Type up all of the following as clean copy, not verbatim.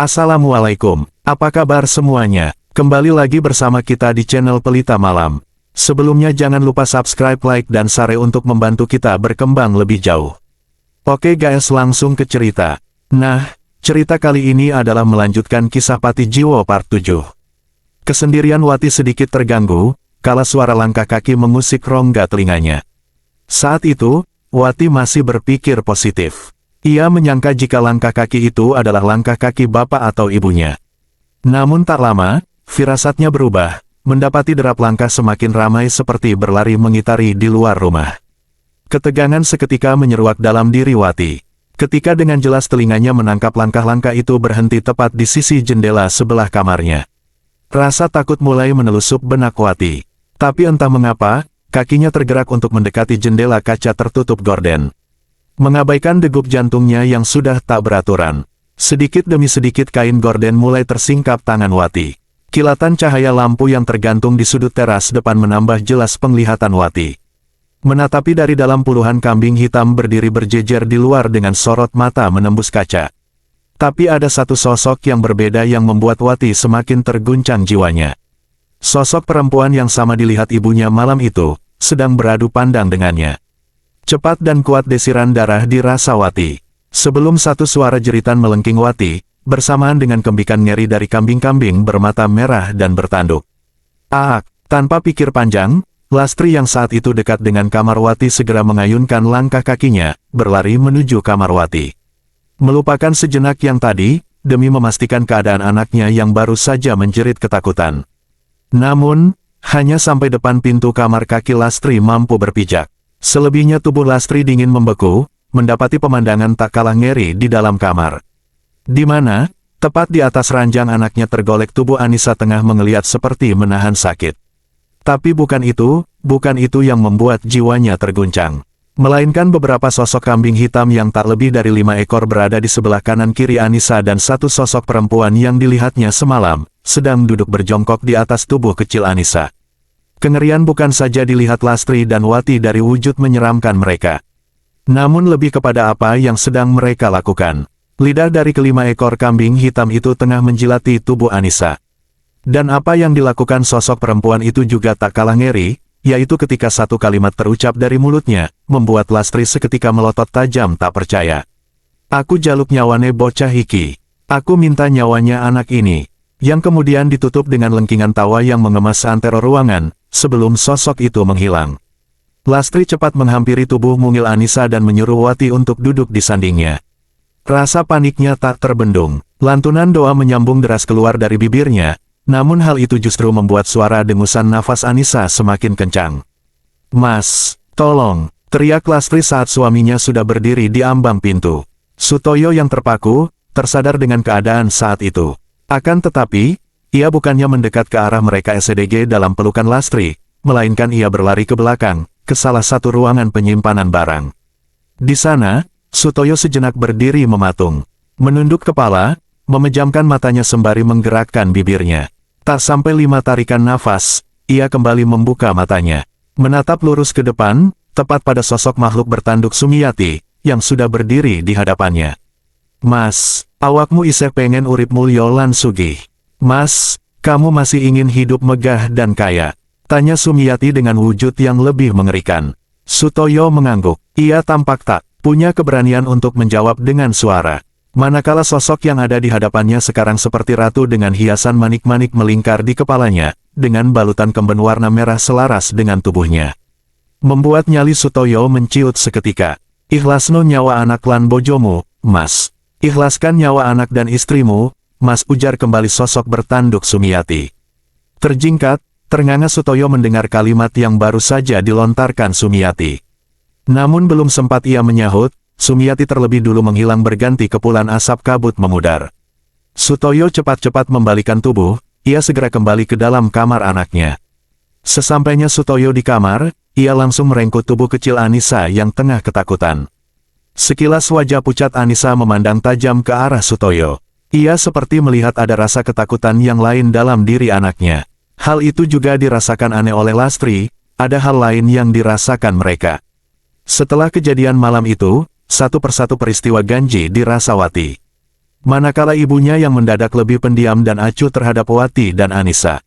Assalamualaikum, apa kabar semuanya? Kembali lagi bersama kita di channel Pelita Malam. Sebelumnya jangan lupa subscribe, like, dan share untuk membantu kita berkembang lebih jauh. Oke guys, langsung ke cerita. Nah, cerita kali ini adalah melanjutkan kisah Pati Jiwo part 7. Kesendirian Wati sedikit terganggu, kala suara langkah kaki mengusik rongga telinganya. Saat itu, Wati masih berpikir positif. Ia menyangka jika langkah kaki itu adalah langkah kaki bapak atau ibunya. Namun tak lama, firasatnya berubah, mendapati derap langkah semakin ramai seperti berlari mengitari di luar rumah. Ketegangan seketika menyeruak dalam diri Wati. Ketika dengan jelas telinganya menangkap langkah-langkah itu berhenti tepat di sisi jendela sebelah kamarnya. Rasa takut mulai menelusup benak Wati. Tapi entah mengapa, kakinya tergerak untuk mendekati jendela kaca tertutup gorden. Mengabaikan degup jantungnya yang sudah tak beraturan. Sedikit demi sedikit kain gorden mulai tersingkap tangan Wati. Kilatan cahaya lampu yang tergantung di sudut teras depan menambah jelas penglihatan Wati. Menatapi dari dalam puluhan kambing hitam berdiri berjejer di luar dengan sorot mata menembus kaca. Tapi ada satu sosok yang berbeda yang membuat Wati semakin terguncang jiwanya. Sosok perempuan yang sama dilihat ibunya malam itu, sedang beradu pandang dengannya. Cepat dan kuat desiran darah dirasa Wati. Sebelum satu suara jeritan melengking Wati, bersamaan dengan kembikan ngeri dari kambing-kambing bermata merah dan bertanduk. Tanpa pikir panjang, Lastri yang saat itu dekat dengan kamar Wati segera mengayunkan langkah kakinya, berlari menuju kamar Wati. Melupakan sejenak yang tadi, demi memastikan keadaan anaknya yang baru saja menjerit ketakutan. Namun, hanya sampai depan pintu kamar kaki Lastri mampu berpijak. Selebihnya tubuh Lastri dingin membeku, mendapati pemandangan tak kalah ngeri di dalam kamar. Di mana, tepat di atas ranjang anaknya tergolek tubuh Anissa tengah mengeliat seperti menahan sakit. Tapi bukan itu yang membuat jiwanya terguncang. Melainkan beberapa sosok kambing hitam yang tak lebih dari 5 ekor berada di sebelah kanan kiri Anissa dan satu sosok perempuan yang dilihatnya semalam, sedang duduk berjongkok di atas tubuh kecil Anissa. Kengerian bukan saja dilihat Lastri dan Wati dari wujud menyeramkan mereka. Namun lebih kepada apa yang sedang mereka lakukan. Lidah dari kelima ekor kambing hitam itu tengah menjilati tubuh Anissa. Dan apa yang dilakukan sosok perempuan itu juga tak kalah ngeri, yaitu ketika satu kalimat terucap dari mulutnya, membuat Lastri seketika melotot tajam tak percaya. "Aku jaluk nyawane bocah iki. Aku minta nyawanya anak ini." Yang kemudian ditutup dengan lengkingan tawa yang mengemas seantero ruangan, sebelum sosok itu menghilang. Lastri cepat menghampiri tubuh mungil Anissa dan menyuruh Wati untuk duduk di sandingnya. Rasa paniknya tak terbendung. Lantunan doa menyambung deras keluar dari bibirnya, namun hal itu justru membuat suara dengusan nafas Anissa semakin kencang. "Mas, tolong!" teriak Lastri saat suaminya sudah berdiri di ambang pintu. Sutoyo yang terpaku, tersadar dengan keadaan saat itu. Akan tetapi, ia bukannya mendekat ke arah mereka SDG dalam pelukan Lastri, melainkan ia berlari ke belakang, ke salah satu ruangan penyimpanan barang. Di sana, Sutoyo sejenak berdiri mematung. Menunduk kepala, memejamkan matanya sembari menggerakkan bibirnya. Tak sampai 5 tarikan nafas, ia kembali membuka matanya. Menatap lurus ke depan, tepat pada sosok makhluk bertanduk Sumiyati, yang sudah berdiri di hadapannya. "Mas, awakmu isih pengen urip mulya lan sugih. Mas, kamu masih ingin hidup megah dan kaya?" tanya Sumiyati dengan wujud yang lebih mengerikan. Sutoyo mengangguk. Ia tampak tak punya keberanian untuk menjawab dengan suara. Manakala sosok yang ada di hadapannya sekarang seperti ratu dengan hiasan manik-manik melingkar di kepalanya, dengan balutan kemben warna merah selaras dengan tubuhnya. Membuat nyali Sutoyo menciut seketika. "Ikhlasno nyawa anak lan bojomu, Mas. Ikhlaskan nyawa anak dan istrimu, Mas," ujar kembali sosok bertanduk Sumiyati. Terjingkat, ternganga Sutoyo mendengar kalimat yang baru saja dilontarkan Sumiyati. Namun belum sempat ia menyahut, Sumiyati terlebih dulu menghilang berganti kepulan asap kabut memudar. Sutoyo cepat-cepat membalikan tubuh, ia segera kembali ke dalam kamar anaknya. Sesampainya Sutoyo di kamar, ia langsung merengkuh tubuh kecil Anissa yang tengah ketakutan. Sekilas wajah pucat Anissa memandang tajam ke arah Sutoyo. Ia seperti melihat ada rasa ketakutan yang lain dalam diri anaknya. Hal itu juga dirasakan aneh oleh Lastri, ada hal lain yang dirasakan mereka. Setelah kejadian malam itu, satu persatu peristiwa ganjil dirasa Wati. Manakala ibunya yang mendadak lebih pendiam dan acuh terhadap Wati dan Anissa.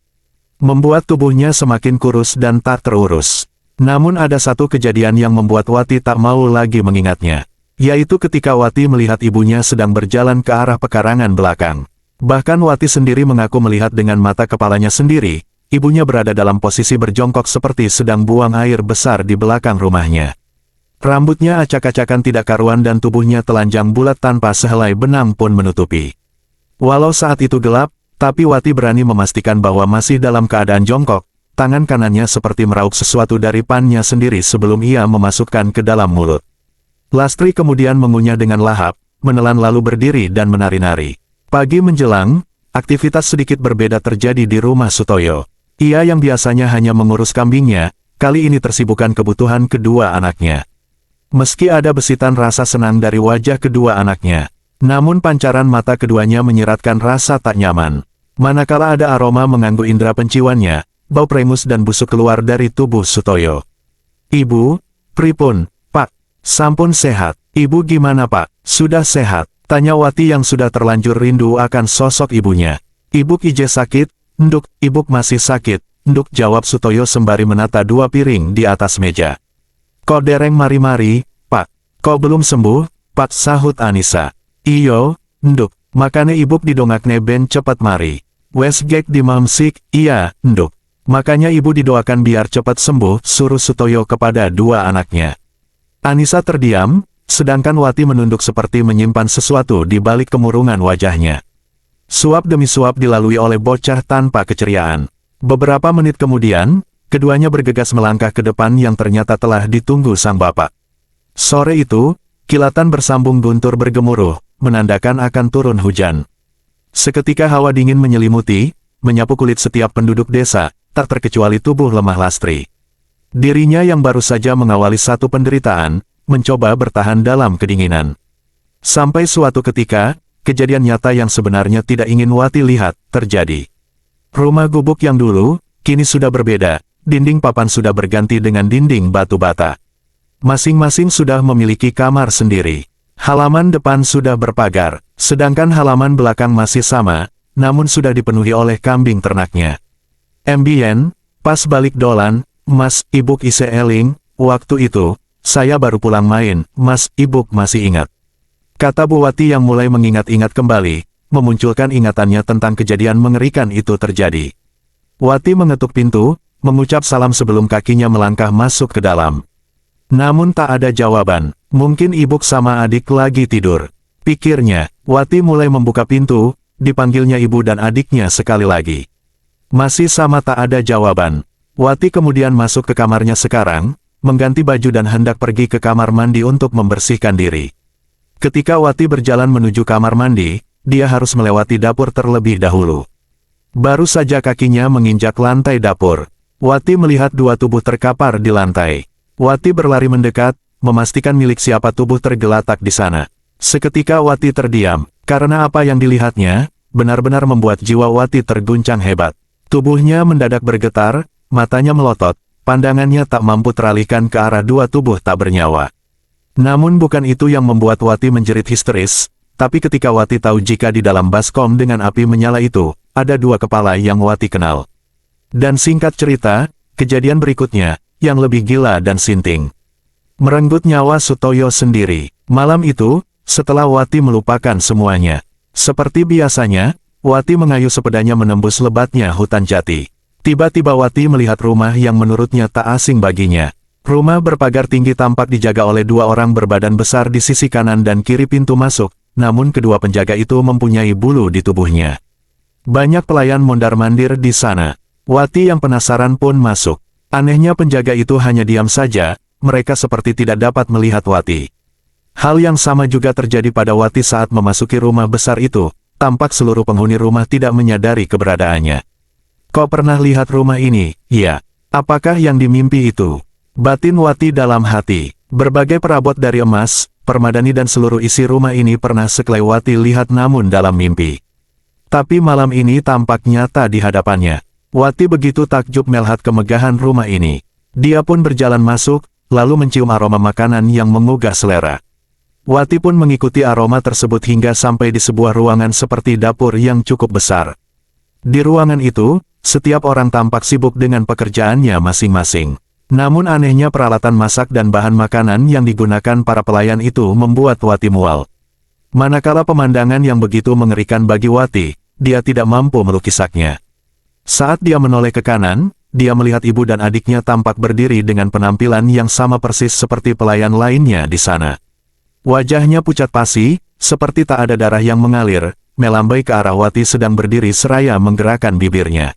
Membuat tubuhnya semakin kurus dan tak terurus. Namun ada satu kejadian yang membuat Wati tak mau lagi mengingatnya. Yaitu ketika Wati melihat ibunya sedang berjalan ke arah pekarangan belakang. Bahkan Wati sendiri mengaku melihat dengan mata kepalanya sendiri, ibunya berada dalam posisi berjongkok seperti sedang buang air besar di belakang rumahnya. Rambutnya acak-acakan tidak karuan dan tubuhnya telanjang bulat tanpa sehelai benang pun menutupi. Walau saat itu gelap, tapi Wati berani memastikan bahwa masih dalam keadaan jongkok, tangan kanannya seperti meraup sesuatu dari pannya sendiri sebelum ia memasukkan ke dalam mulut. Lastri kemudian mengunyah dengan lahap, menelan lalu berdiri dan menari-nari. Pagi menjelang, aktivitas sedikit berbeda terjadi di rumah Sutoyo. Ia yang biasanya hanya mengurus kambingnya, kali ini tersibukkan kebutuhan kedua anaknya. Meski ada besitan rasa senang dari wajah kedua anaknya, namun pancaran mata keduanya menyiratkan rasa tak nyaman. Manakala ada aroma mengganggu indera penciumannya, bau prengus dan busuk keluar dari tubuh Sutoyo. "Ibu, pripun, Pak? Sampun sehat." "Ibu gimana Pak?" "Sudah sehat," tanya Wati yang sudah terlanjur rindu akan sosok ibunya. "Ibu ije sakit?" "Nduk, ibu masih sakit," nduk jawab Sutoyo sembari menata dua piring di atas meja. "Kok dereng mari-mari, Pak?" "Kok belum sembuh, Pak?" sahut Anissa. "Iyo, nduk, makanya ibu didongakne ben cepet mari." "Wes gek di mamsik." "Iya, nduk. Makanya ibu didoakan biar cepat sembuh," suruh Sutoyo kepada dua anaknya. Anissa terdiam, sedangkan Wati menunduk seperti menyimpan sesuatu di balik kemurungan wajahnya. Suap demi suap dilalui oleh bocah tanpa keceriaan. Beberapa menit kemudian, keduanya bergegas melangkah ke depan yang ternyata telah ditunggu sang bapak. Sore itu, kilatan bersambung guntur bergemuruh, menandakan akan turun hujan. Seketika hawa dingin menyelimuti, menyapu kulit setiap penduduk desa, tak terkecuali tubuh lemah Lastri. Dirinya yang baru saja mengawali satu penderitaan, mencoba bertahan dalam kedinginan. Sampai suatu ketika, kejadian nyata yang sebenarnya tidak ingin Wati lihat, terjadi. Rumah gubuk yang dulu, kini sudah berbeda. Dinding papan sudah berganti dengan dinding batu bata. Masing-masing sudah memiliki kamar sendiri. Halaman depan sudah berpagar, sedangkan halaman belakang masih sama, namun sudah dipenuhi oleh kambing ternaknya. "Mbien, pas balik dolan, Mas, Ibuk ise eling, waktu itu, saya baru pulang main, Mas, Ibuk masih ingat?" Kata Bu Wati yang mulai mengingat-ingat kembali, memunculkan ingatannya tentang kejadian mengerikan itu terjadi. Wati mengetuk pintu, mengucap salam sebelum kakinya melangkah masuk ke dalam. Namun tak ada jawaban, mungkin Ibuk sama adik lagi tidur. Pikirnya, Wati mulai membuka pintu, dipanggilnya ibu dan adiknya sekali lagi. Masih sama tak ada jawaban. Wati kemudian masuk ke kamarnya sekarang, mengganti baju dan hendak pergi ke kamar mandi untuk membersihkan diri. Ketika Wati berjalan menuju kamar mandi, dia harus melewati dapur terlebih dahulu. Baru saja kakinya menginjak lantai dapur, Wati melihat dua tubuh terkapar di lantai. Wati berlari mendekat, memastikan milik siapa tubuh tergeletak di sana. Seketika Wati terdiam, karena apa yang dilihatnya, benar-benar membuat jiwa Wati terguncang hebat. Tubuhnya mendadak bergetar, matanya melotot, pandangannya tak mampu teralihkan ke arah dua tubuh tak bernyawa. Namun bukan itu yang membuat Wati menjerit histeris, tapi ketika Wati tahu jika di dalam baskom dengan api menyala itu, ada dua kepala yang Wati kenal. Dan singkat cerita, kejadian berikutnya, yang lebih gila dan sinting. Merenggut nyawa Sutoyo sendiri. Malam itu, setelah Wati melupakan semuanya. Seperti biasanya, Wati mengayu sepedanya menembus lebatnya hutan jati. Tiba-tiba Wati melihat rumah yang menurutnya tak asing baginya. Rumah berpagar tinggi tampak dijaga oleh dua orang berbadan besar di sisi kanan dan kiri pintu masuk, namun kedua penjaga itu mempunyai bulu di tubuhnya. Banyak pelayan mondar-mandir di sana. Wati yang penasaran pun masuk. Anehnya penjaga itu hanya diam saja, mereka seperti tidak dapat melihat Wati. Hal yang sama juga terjadi pada Wati saat memasuki rumah besar itu, tampak seluruh penghuni rumah tidak menyadari keberadaannya. "Kau pernah lihat rumah ini?" "Iya." "Apakah yang dimimpi itu?" Batin Wati dalam hati. Berbagai perabot dari emas, permadani dan seluruh isi rumah ini pernah sekali Wati lihat namun dalam mimpi. Tapi malam ini tampak nyata di hadapannya. Wati begitu takjub melihat kemegahan rumah ini. Dia pun berjalan masuk, lalu mencium aroma makanan yang menggugah selera. Wati pun mengikuti aroma tersebut hingga sampai di sebuah ruangan seperti dapur yang cukup besar. Di ruangan itu, setiap orang tampak sibuk dengan pekerjaannya masing-masing. Namun anehnya peralatan masak dan bahan makanan yang digunakan para pelayan itu membuat Wati mual. Manakala pemandangan yang begitu mengerikan bagi Wati, dia tidak mampu melukisnya. Saat dia menoleh ke kanan, dia melihat ibu dan adiknya tampak berdiri dengan penampilan yang sama persis seperti pelayan lainnya di sana. Wajahnya pucat pasi, seperti tak ada darah yang mengalir, melambai ke arah Wati sedang berdiri seraya menggerakkan bibirnya.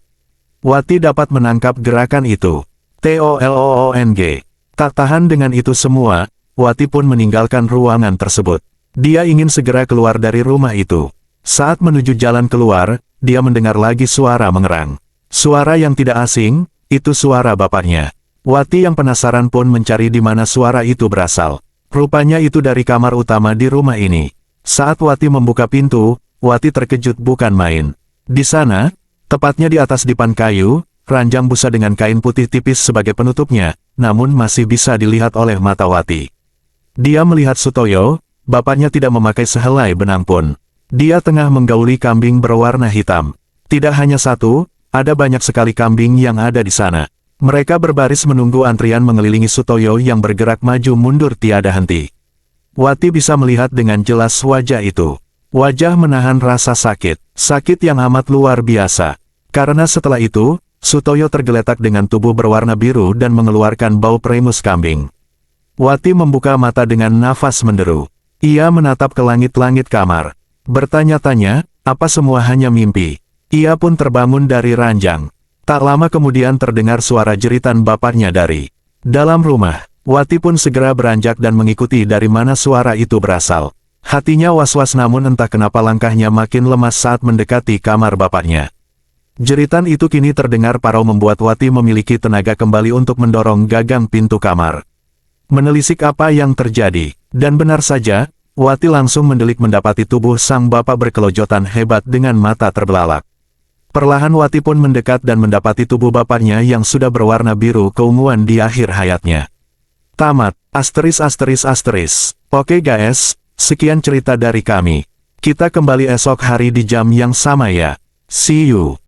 Wati dapat menangkap gerakan itu. TOLOONG. Tak tahan dengan itu semua, Wati pun meninggalkan ruangan tersebut. Dia ingin segera keluar dari rumah itu. Saat menuju jalan keluar, dia mendengar lagi suara mengerang. Suara yang tidak asing, itu suara bapaknya. Wati yang penasaran pun mencari di mana suara itu berasal. Rupanya itu dari kamar utama di rumah ini. Saat Wati membuka pintu, Wati terkejut bukan main. Di sana, tepatnya di atas dipan kayu, ranjang busa dengan kain putih tipis sebagai penutupnya, namun masih bisa dilihat oleh mata Wati. Dia melihat Sutoyo, bapaknya tidak memakai sehelai benang pun. Dia tengah menggauli kambing berwarna hitam. Tidak hanya satu, ada banyak sekali kambing yang ada di sana. Mereka berbaris menunggu antrian mengelilingi Sutoyo yang bergerak maju mundur tiada henti. Wati bisa melihat dengan jelas wajah itu. Wajah menahan rasa sakit, sakit yang amat luar biasa. Karena setelah itu, Sutoyo tergeletak dengan tubuh berwarna biru dan mengeluarkan bau premus kambing. Wati membuka mata dengan nafas menderu. Ia menatap ke langit-langit kamar. Bertanya-tanya, apa semua hanya mimpi? Ia pun terbangun dari ranjang. Tak lama kemudian terdengar suara jeritan bapaknya dari dalam rumah. Wati pun segera beranjak dan mengikuti dari mana suara itu berasal. Hatinya was-was namun entah kenapa langkahnya makin lemas saat mendekati kamar bapaknya. Jeritan itu kini terdengar parau membuat Wati memiliki tenaga kembali untuk mendorong gagang pintu kamar. Menelisik apa yang terjadi, dan benar saja, Wati langsung mendelik mendapati tubuh sang bapak berkelojotan hebat dengan mata terbelalak. Perlahan Wati pun mendekat dan mendapati tubuh bapaknya yang sudah berwarna biru keunguan di akhir hayatnya. Tamat. ****. Oke guys, sekian cerita dari kami. Kita kembali esok hari di jam yang sama ya. See you.